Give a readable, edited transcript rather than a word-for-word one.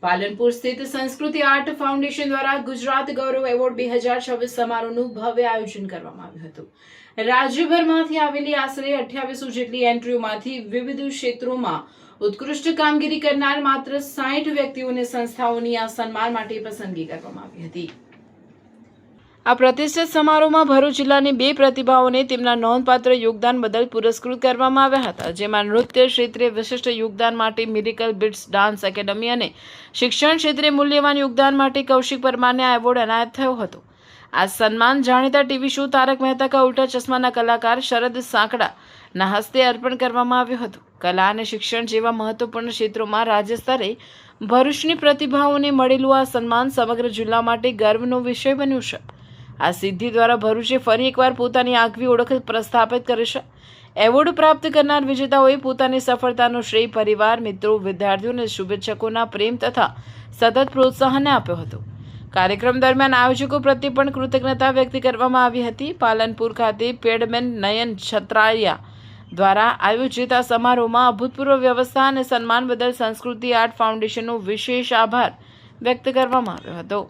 પાલનપુર સ્થિત સંસ્કૃતિ art foundation દ્વારા ગુજરાત ગૌરવ એવોર્ડ 2026 સમારોહનું ભવ્ય આયોજન કરવામાં આવ્યું હતું। રાજ્યભરમાંથી આવેલી આશરે 2800 જેટલી એન્ટ્રીઓમાંથી વિવિધ ક્ષેત્રોમાં ઉત્કૃષ્ટ કામગીરી કરનાર માત્ર 60 વ્યક્તિઓને સંસ્થાઓની આ સન્માન માટે પસંદગી કરવામાં આવી હતી। આ પ્રતિષ્ઠિત સમારોહમાં ભરૂચ જિલ્લાની 2 પ્રતિભાઓને તેમના નોંધપાત્ર યોગદાન બદલ પુરસ્કૃત કરવામાં આવ્યા હતા, જેમાં નૃત્ય ક્ષેત્રે વિશિષ્ટ યોગદાન માટે મિરેકલ બિટ્સ ડાન્સ એકેડમી અને શિક્ષણ ક્ષેત્રે મૂલ્યવાન યોગદાન માટે કૌશિક પરમારને આ એવોર્ડ એનાયત થયો હતો। આ સન્માન જાણીતા ટીવી શો તારક મહેતા કા ઉલ્ટા ચશ્માના કલાકાર શરદ સાંકડાના હસ્તે અર્પણ કરવામાં આવ્યું હતું। કલા અને શિક્ષણ જેવા મહત્વપૂર્ણ ક્ષેત્રોમાં રાજ્ય સ્તરે ભરૂચની પ્રતિભાઓને મળેલું આ સન્માન સમગ્ર જિલ્લા માટે ગર્વનો વિષય બન્યું છે। આ સિદ્ધિ દ્વારા ભરૂચે ફરી એકવાર પોતાની આગવી ઓળખ પ્રસ્થાપિત કરી છે। એવોર્ડ પ્રાપ્ત કરનાર વિજેતાઓએ પોતાની સફળતાનો શ્રેય પરિવાર, મિત્રો, વિદ્યાર્થીઓ અને શુભેચ્છકોના પ્રેમ તથા સતત પ્રોત્સાહનને આપ્યો હતો। કાર્યક્રમ દરમિયાન આયોજકો પ્રત્યે પણ કૃતજ્ઞતા વ્યક્ત કરવામાં આવી હતી। પાલનપુર ખાતે પેડમેન નયન છત્રાયા દ્વારા આયોજિત આ સમારોહમાં અભૂતપૂર્વ વ્યવસ્થા અને સન્માન બદલ સંસ્કૃતિ આર્ટ ફાઉન્ડેશનનો વિશેષ આભાર વ્યક્ત કરવામાં આવ્યો હતો।